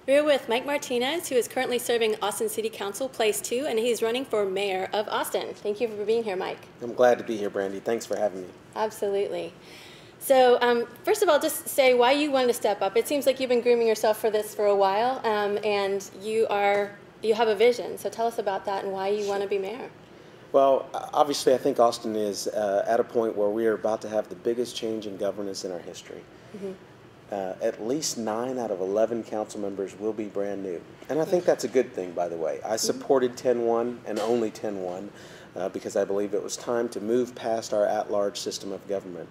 We're with Mike Martinez, who is currently serving Austin City Council Place 2, and he's running for mayor of Austin. Thank you for being here, Mike. I'm glad to be here, Brandy. Thanks for having me. Absolutely. So first of all, just say why you wanted to step up. It seems like you've been grooming yourself for this for a while, and you have a vision. So tell us about that and why you want to be mayor. Well, obviously, I think Austin is at a point where we are about to have the biggest change in governance in our history. Mm-hmm. At least 9 out of 11 council members will be brand new. And I think that's a good thing, by the way. I supported 10-1 and only 10-1 because I believe it was time to move past our at-large system of government.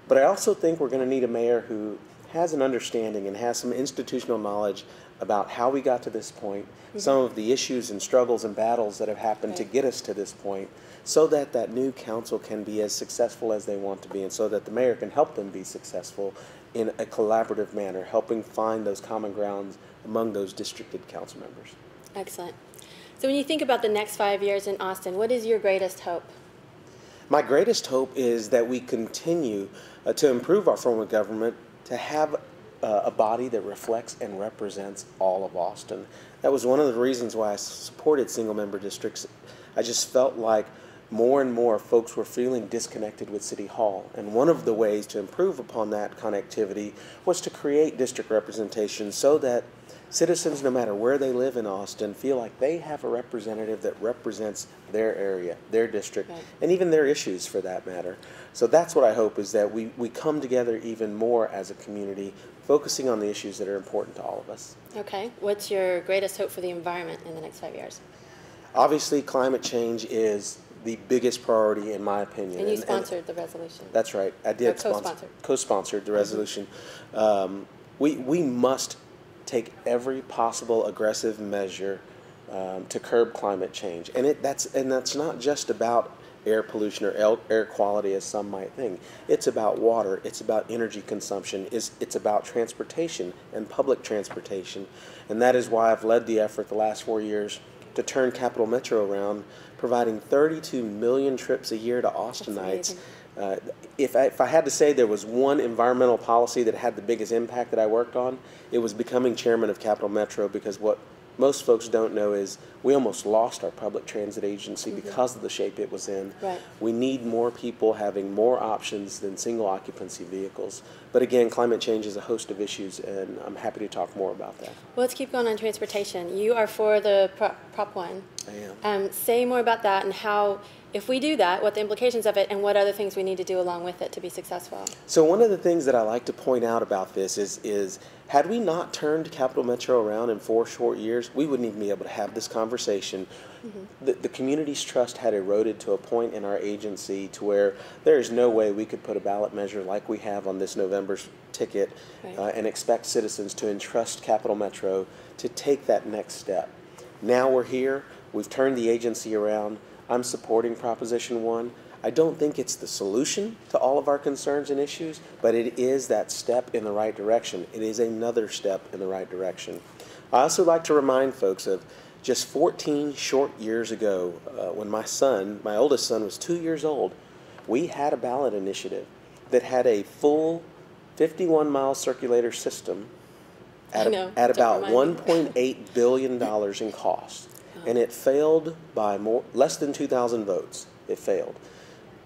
But I also think we're going to need a mayor who has an understanding and has some institutional knowledge about how we got to this point, some of the issues and struggles and battles that have happened to get us to this point, so that that new council can be as successful as they want to be, and so that the mayor can help them be successful in a collaborative manner, helping find those common grounds among those districted council members. Excellent. So when you think about the next 5 years in Austin, what is your greatest hope? My greatest hope is that we continue to improve our form of government, to have a body that reflects and represents all of Austin. That was one of the reasons why I supported single-member districts. I just felt like more and more folks were feeling disconnected with City Hall. And one of the ways to improve upon that connectivity was to create district representation so that citizens, no matter where they live in Austin, feel like they have a representative that represents their area, their district, and even their issues for that matter. So that's what I hope, is that we come together even more as a community, focusing on the issues that are important to all of us. Okay. What's your greatest hope for the environment in the next 5 years? Obviously, climate change is the biggest priority in my opinion. And you sponsored the resolution. That's right. I did co-sponsored the resolution. We must take every possible aggressive measure to curb climate change. And that's not just about air pollution or air quality as some might think. It's about water, it's about energy consumption, it's about transportation and public transportation. And that is why I've led the effort the last 4 years to turn Capital Metro around, providing 32 million trips a year to Austinites. If I had to say there was one environmental policy that had the biggest impact that I worked on, it was becoming chairman of Capital Metro, because what most folks don't know is we almost lost our public transit agency because of the shape it was in. Right. We need more people having more options than single occupancy vehicles. But again, climate change is a host of issues, and I'm happy to talk more about that. Well, let's keep going on transportation. You are for the Prop 1. I am. Say more about that and how, if we do that, what the implications of it and what other things we need to do along with it to be successful. So one of the things that I like to point out about this is had we not turned Capital Metro around in 4 short years, we wouldn't even be able to have this conversation. The community's trust had eroded to a point in our agency to where there is no way we could put a ballot measure like we have on this November's ticket and expect citizens to entrust Capital Metro to take that next step. Now we're here. We've turned the agency around. I'm supporting Proposition 1. I don't think it's the solution to all of our concerns and issues, but it is that step in the right direction. It is another step in the right direction. I also like to remind folks of just 14 short years ago, when my oldest son was 2 years old, we had a ballot initiative that had a full 51-mile circulator system at about $1.8 billion in cost. And it failed by less than 2,000 votes. It failed.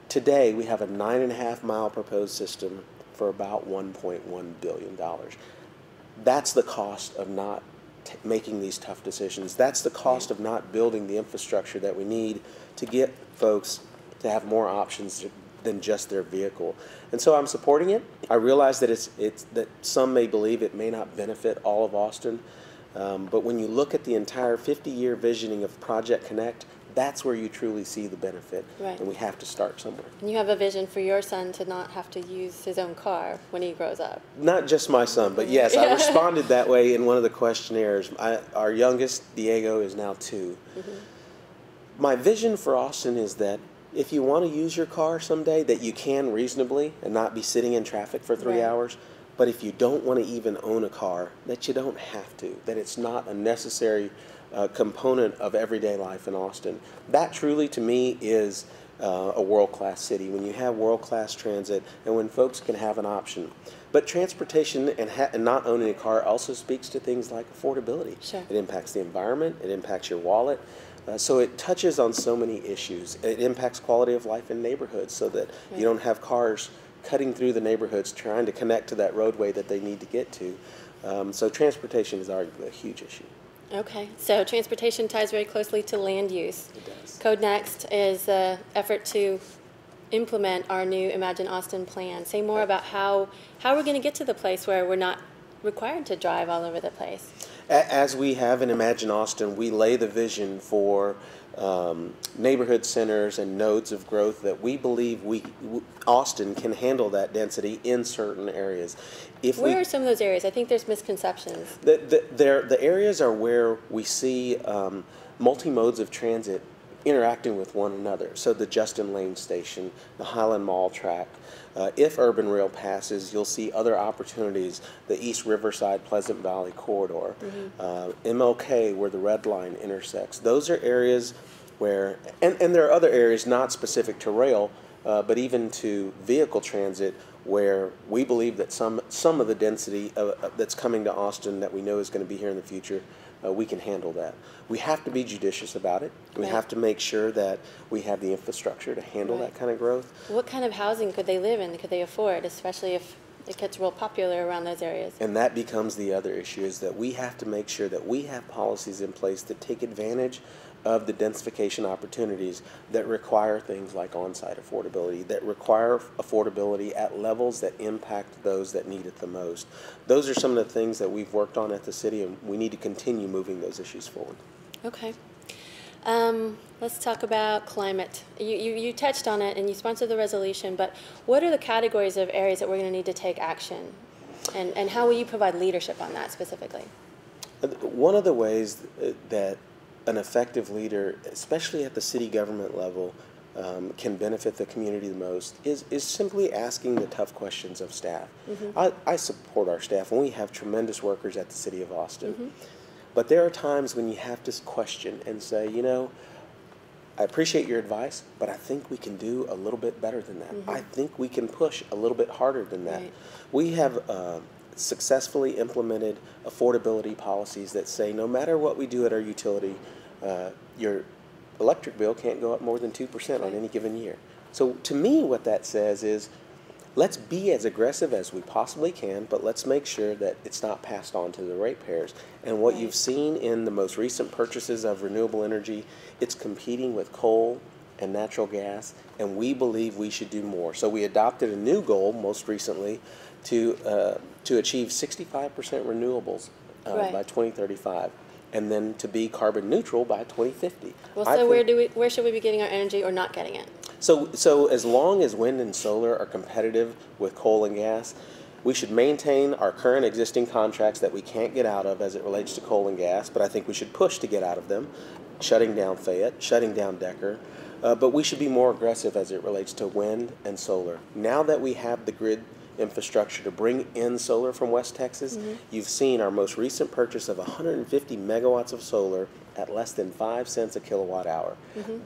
Today, we have a 9.5-mile proposed system for about $1.1 billion. That's the cost of not making these tough decisions. That's the cost of not building the infrastructure that we need to get folks to have more options than just their vehicle. And so I'm supporting it. I realize that that some may believe it may not benefit all of Austin. But when you look at the entire 50-year visioning of Project Connect, that's where you truly see the benefit. Right. And we have to start somewhere. And you have a vision for your son to not have to use his own car when he grows up. Not just my son, but yes, I responded that way in one of the questionnaires. Our youngest, Diego, is now 2. My vision for Austin is that if you want to use your car someday, that you can reasonably and not be sitting in traffic for 3 hours. But if you don't want to even own a car, that you don't have to, that it's not a necessary component of everyday life in Austin. That truly, to me, is a world-class city. When you have world-class transit and when folks can have an option. But transportation and not owning a car also speaks to things like affordability. Sure. It impacts the environment. It impacts your wallet. So it touches on so many issues. It impacts quality of life in neighborhoods so that Right. you don't have cars cutting through the neighborhoods trying to connect to that roadway that they need to get to. So transportation is arguably a huge issue. Okay, so transportation ties very closely to land use. It does. Code Next is an effort to implement our new Imagine Austin plan. Say more about how we're going to get to the place where we're not required to drive all over the place. As we have in Imagine Austin, we lay the vision for neighborhood centers and nodes of growth that we believe Austin can handle that density in certain areas. Where are some of those areas? I think there's misconceptions. The areas are where we see multi-modes of transit interacting with one another. So the Justin Lane Station, the Highland Mall track. If Urban Rail passes, you'll see other opportunities, the East Riverside Pleasant Valley corridor, MLK where the Red Line intersects. Those are areas where, and there are other areas not specific to rail, but even to vehicle transit, where we believe that some of the density that's coming to Austin that we know is going to be here in the future, we can handle that. We have to be judicious about it. We have to make sure that we have the infrastructure to handle that kind of growth. What kind of housing could they live in? Could they afford, especially if it gets real popular around those areas? And that becomes the other issue, is that we have to make sure that we have policies in place that take advantage of the densification opportunities that require things like on-site affordability, that require affordability at levels that impact those that need it the most. Those are some of the things that we've worked on at the city, and we need to continue moving those issues forward. Okay. Let's talk about climate. You touched on it and you sponsored the resolution, but what are the categories of areas that we're going to need to take action? And how will you provide leadership on that specifically? One of the ways that an effective leader, especially at the city government level, can benefit the community the most is simply asking the tough questions of staff. I support our staff, and we have tremendous workers at the City of Austin. But there are times when you have to question and say, you know, I appreciate your advice, but I think we can do a little bit better than that. I think we can push a little bit harder than that. We have successfully implemented affordability policies that say no matter what we do at our utility, your electric bill can't go up more than 2% on any given year. So to me, what that says is, let's be as aggressive as we possibly can, but let's make sure that it's not passed on to the ratepayers. And what you've seen in the most recent purchases of renewable energy, it's competing with coal and natural gas, and we believe we should do more. So we adopted a new goal most recently to achieve 65% renewables by 2035. And then to be carbon neutral by 2050. Well, so where should we be getting our energy or not getting it? So as long as wind and solar are competitive with coal and gas, we should maintain our current existing contracts that we can't get out of as it relates to coal and gas, but I think we should push to get out of them, shutting down Fayette, shutting down Decker, but we should be more aggressive as it relates to wind and solar. Now that we have the grid infrastructure to bring in solar from West Texas, you've seen our most recent purchase of 150 megawatts of solar at less than 5 cents a kilowatt hour.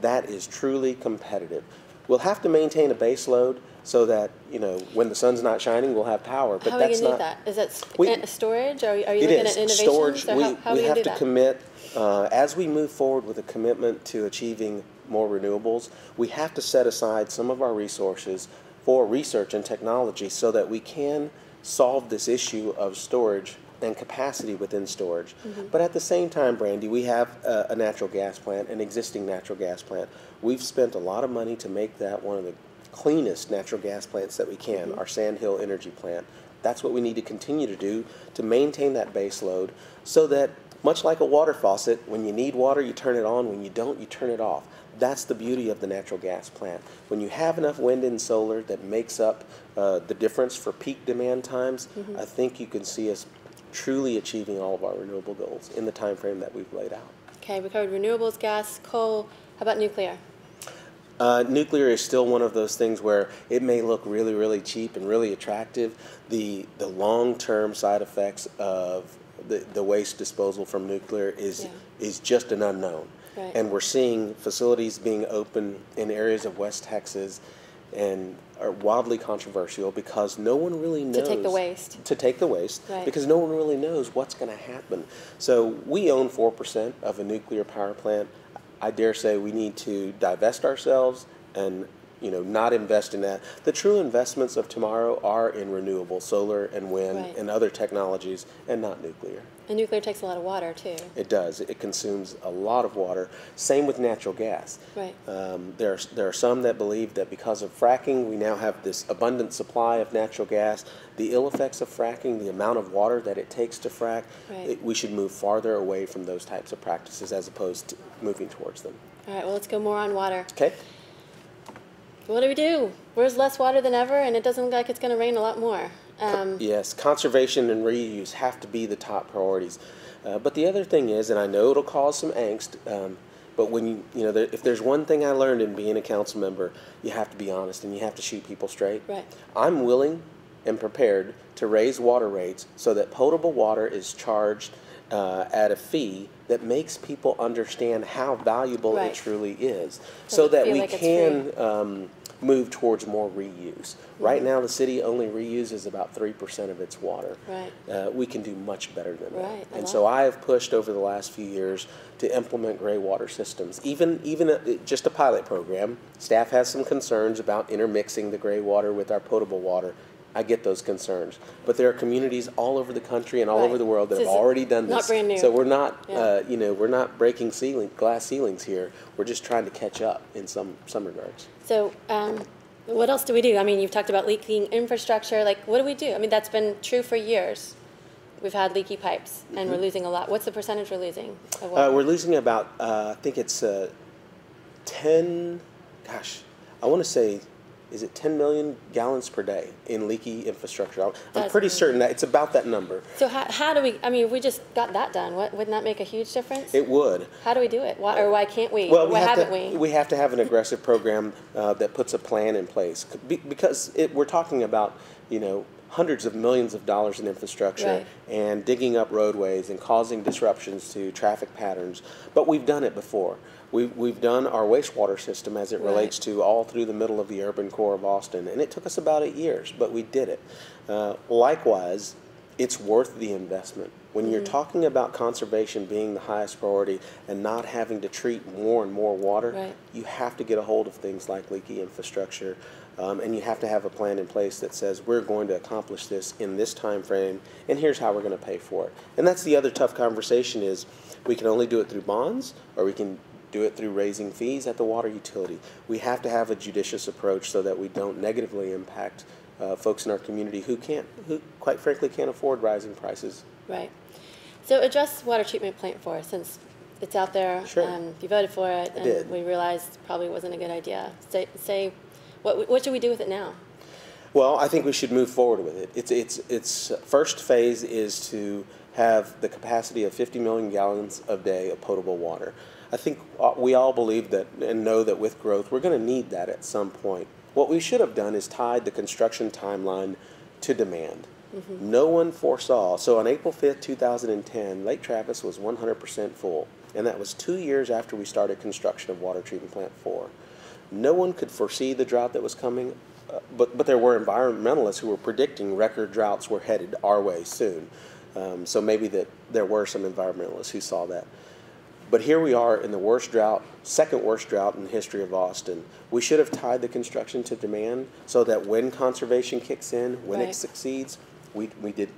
That is truly competitive. We'll have to maintain a base load so that, you know, when the sun's not shining, we'll have power. But how that's are you going to not. do that? Is that storage? Are you looking at innovations? Storage. How we are have do to that? commit as we move forward with a commitment to achieving more renewables. We have to set aside some of our resources for research and technology so that we can solve this issue of storage and capacity within storage. But at the same time, Brandy, we have a natural gas plant, an existing natural gas plant. We've spent a lot of money to make that one of the cleanest natural gas plants that we can, our Sand Hill Energy Plant. That's what we need to continue to do to maintain that base load so that, much like a water faucet, when you need water, you turn it on. When you don't, you turn it off. That's the beauty of the natural gas plant. When you have enough wind and solar that makes up the difference for peak demand times, I think you can see us truly achieving all of our renewable goals in the time frame that we've laid out. Okay, we covered renewables, gas, coal. How about nuclear? Nuclear is still one of those things where it may look really, really cheap and really attractive. The long-term side effects of the waste disposal from nuclear is just an unknown. And we're seeing facilities being open in areas of West Texas, and are wildly controversial because no one really knows. To take the waste. To take the waste, right. Because no one really knows what's going to happen. So we own 4% of a nuclear power plant. I dare say we need to divest ourselves and not invest in that. The true investments of tomorrow are in renewable solar and wind right. and other technologies, and not nuclear. And nuclear takes a lot of water too. It does. It consumes a lot of water. Same with natural gas. Right. There are some that believe that because of fracking, we now have this abundant supply of natural gas. The ill effects of fracking, the amount of water that it takes to frack, right. We should move farther away from those types of practices as opposed to moving towards them. All right. Well, let's go more on water. Okay. What do? There's less water than ever, and it doesn't look like it's going to rain a lot more. Yes, conservation and reuse have to be the top priorities. But the other thing is, and I know it'll cause some angst, but when if there's one thing I learned in being a council member, you have to be honest and you have to shoot people straight. Right. I'm willing and prepared to raise water rates so that potable water is charged at a fee that makes people understand how valuable right. it truly is, so that we can move towards more reuse. Mm-hmm. Right now, the city only reuses about 3% of its water. Right. We can do much better than right. that. And so I have pushed over the last few years to implement gray water systems. Even just a pilot program. Staff has some concerns about intermixing the gray water with our potable water. I get those concerns, but there are communities all over the country and all right. over the world that have already done this. Not brand new. So we're not, we're not breaking glass ceilings here. We're just trying to catch up in some regards. So, what else do we do? I mean, you've talked about leaking infrastructure. Like, what do we do? I mean, that's been true for years. We've had leaky pipes, and mm-hmm. we're losing a lot. What's the percentage we're losing of water? We're losing about, I think it's 10. Gosh, I want to say. Is it 10 million gallons per day in leaky infrastructure? I'm pretty certain that it's about that number. So how do we, I mean, if we just got that done, wouldn't that make a huge difference? It would. How do we do it? Why can't we? Well, why haven't we? We have to have an aggressive program that puts a plan in place. Because we're talking about, hundreds of millions of dollars in infrastructure right. and digging up roadways and causing disruptions to traffic patterns. But we've done it before. We've done our wastewater system as it relates right. to all through the middle of the urban core of Austin, and it took us about 8 years, but we did it. Likewise, it's worth the investment. When mm-hmm. you're talking about conservation being the highest priority and not having to treat more and more water, right. you have to get a hold of things like leaky infrastructure, and you have to have a plan in place that says we're going to accomplish this in this time frame, and here's how we're going to pay for it. And that's the other tough conversation is we can only do it through bonds, or we can do it through raising fees at the water utility. We have to have a judicious approach so that we don't negatively impact folks in our community who quite frankly can't afford rising prices. Right. So address water treatment plant for us, since it's out there. Sure. You voted for it, and we realized it probably wasn't a good idea. Say what should we do with it now? Well, I think we should move forward with it. Its first phase is to have the capacity of 50 million gallons a day of potable water. I think we all believe that and know that with growth, we're going to need that at some point. What we should have done is tied the construction timeline to demand. Mm-hmm. No one foresaw. So on April 5th, 2010, Lake Travis was 100% full, and that was 2 years after we started construction of Water Treatment Plant 4. No one could foresee the drought that was coming, but there were environmentalists who were predicting record droughts were headed our way soon. So maybe that there were some environmentalists who saw that. But here we are in the worst drought, second worst drought in the history of Austin. We should have tied the construction to demand so that when conservation kicks in, when right. it succeeds, we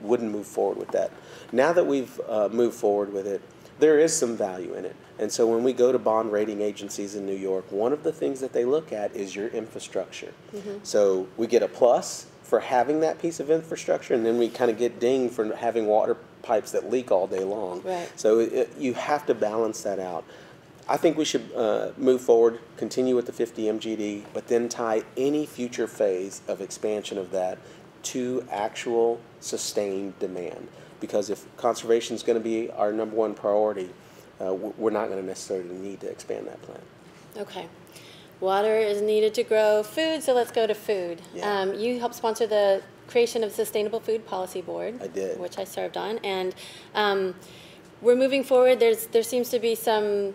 wouldn't move forward with that. Now that we've moved forward with it, there is some value in it. And so when we go to bond rating agencies in New York, one of the things that they look at is your infrastructure. Mm-hmm. So we get a plus for having that piece of infrastructure, and then we kind of get dinged for having water pipes that leak all day long. Right. So you have to balance that out. I think we should move forward, continue with the 50 MGD, but then tie any future phase of expansion of that to actual sustained demand. Because if conservation is going to be our number one priority, we're not going to necessarily need to expand that plant. Okay. Water is needed to grow food, so let's go to food. Yeah. You helped sponsor the creation of the Sustainable Food Policy Board. I did. Which I served on. And we're moving forward. There seems to be some,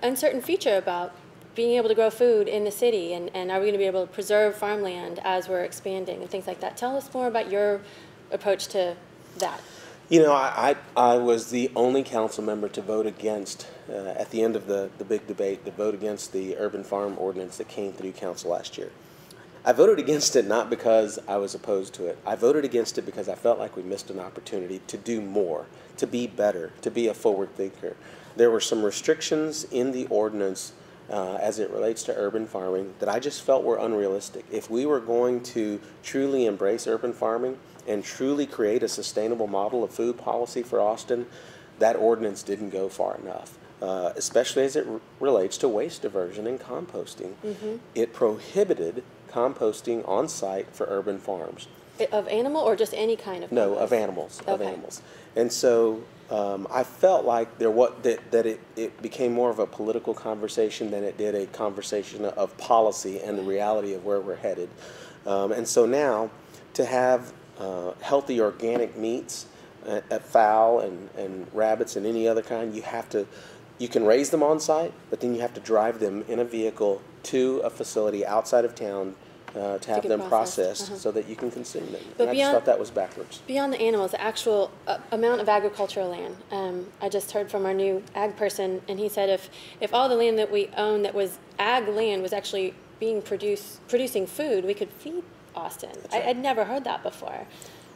uncertain future about being able to grow food in the city, and are we going to be able to preserve farmland as we're expanding and things like that? Tell us more about your approach to that. You know, I was the only council member to vote against, at the end of the big debate, to vote against the urban farm ordinance that came through council last year. I voted against it not because I was opposed to it. I voted against it because I felt like we missed an opportunity to do more, to be better, to be a forward thinker. There were some restrictions in the ordinance as it relates to urban farming that I just felt were unrealistic. If we were going to truly embrace urban farming and truly create a sustainable model of food policy for Austin, that ordinance didn't go far enough. Especially as it relates to waste diversion and composting. Mm-hmm. It prohibited composting on site for urban farms. Of animal or just any kind of No, compost? of animals. Okay. Of animals. And so I felt like it became more of a political conversation than it did a conversation of policy and the reality of where we're headed. And so now to have healthy organic meats, fowl and rabbits and any other kind, you can raise them on site, but then you have to drive them in a vehicle to a facility outside of town to have them processed so that you can consume them. But and I just thought that was backwards. Beyond the animals, the actual amount of agricultural land. I just heard from our new ag person, and he said if all the land that we own that was ag land was actually being producing food, we could feed Austin. Right. I'd never heard that before.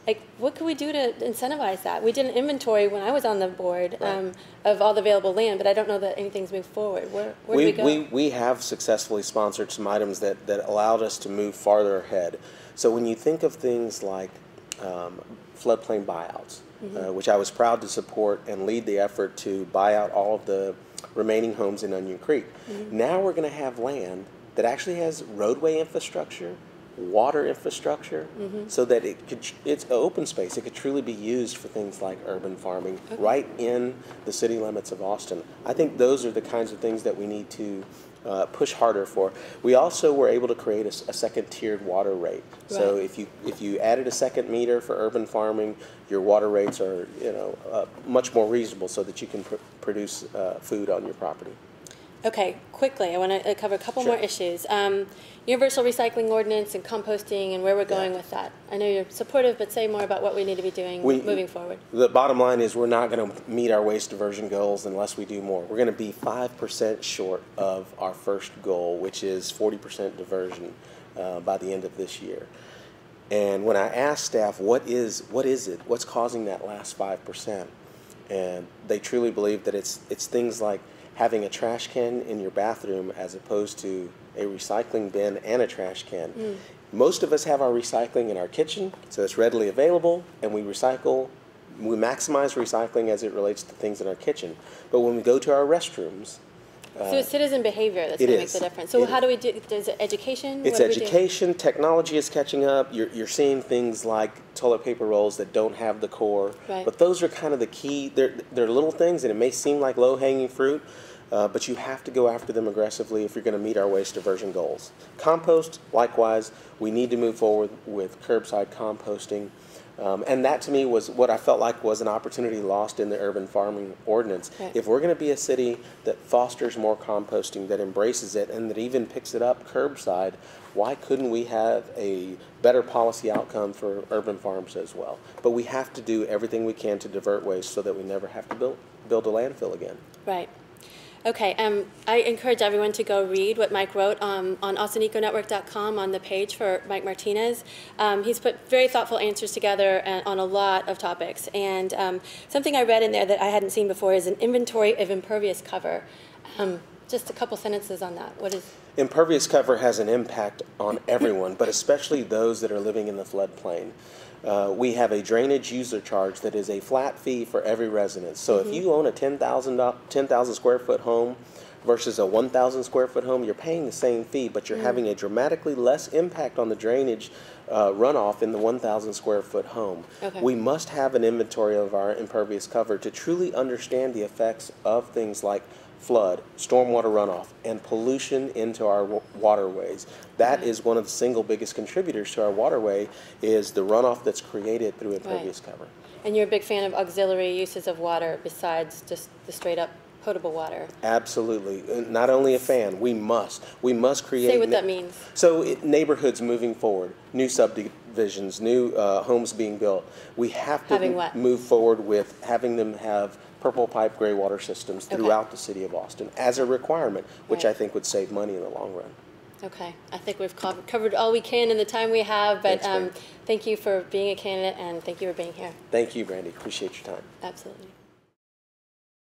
Like, what could we do to incentivize that? We did an inventory when I was on the board of all the available land, but I don't know that anything's moved forward. Where do we go? We have successfully sponsored some items that allowed us to move farther ahead. So when you think of things like floodplain buyouts, which I was proud to support and lead the effort to buy out all of the remaining homes in Onion Creek, now we're going to have land that actually has roadway infrastructure, water infrastructure, so that it's open space. It could truly be used for things like urban farming right in the city limits of Austin. I think those are the kinds of things that we need to push harder for. We also were able to create a second tiered water rate. Right. So if you added a second meter for urban farming, your water rates are much more reasonable so that you can produce food on your property. Okay, quickly, I want to cover a couple Sure. more issues. Universal recycling ordinance and composting and where we're going with that. I know you're supportive, but say more about what we need to be doing moving forward. The bottom line is we're not going to meet our waste diversion goals unless we do more. We're going to be 5% short of our first goal, which is 40% diversion by the end of this year. And when I asked staff, what is it? What's causing that last 5%? And they truly believe that it's things like having a trash can in your bathroom as opposed to a recycling bin and a trash can. Most of us have our recycling in our kitchen, so it's readily available, and we maximize recycling as it relates to things in our kitchen. But when we go to our restrooms, so it's citizen behavior that's going to make the difference. So how do we do? Is it education? It's education. Technology is catching up. You're seeing things like toilet paper rolls that don't have the core. Right. But those are kind of the key. They're little things, and it may seem like low-hanging fruit, but you have to go after them aggressively if you're going to meet our waste diversion goals. Compost, likewise, we need to move forward with curbside composting. And that to me was what I felt like was an opportunity lost in the urban farming ordinance. Right. If we're going to be a city that fosters more composting, that embraces it, and that even picks it up curbside, why couldn't we have a better policy outcome for urban farms as well? But we have to do everything we can to divert waste so that we never have to build a landfill again. Right. Okay, I encourage everyone to go read what Mike wrote on AustinEcoNetwork.com on the page for Mike Martinez. He's put very thoughtful answers together on a lot of topics. And something I read in there that I hadn't seen before is an inventory of impervious cover. Just a couple sentences on that. What is? Impervious cover has an impact on everyone, but especially those that are living in the floodplain. We have a drainage user charge that is a flat fee for every resident. So if you own a 10,000 square foot home versus a 1,000 square foot home, you're paying the same fee, but you're having a dramatically less impact on the drainage runoff in the 1,000 square foot home. Okay. We must have an inventory of our impervious cover to truly understand the effects of things like flood, stormwater runoff, and pollution into our waterways. That is one of the single biggest contributors to our waterway is the runoff that's created through impervious cover. And you're a big fan of auxiliary uses of water besides just the straight up potable water. Absolutely. Not only a fan, we must create. Say what that means. So neighborhoods moving forward, new subdivisions, new homes being built, we have to move forward with having them have purple pipe gray water systems throughout the city of Austin as a requirement, which I think would save money in the long run. Okay, I think we've covered all we can in the time we have, but Thanks, thank you for being a candidate, and thank you for being here. Thank you, Brandy. Appreciate your time. Absolutely.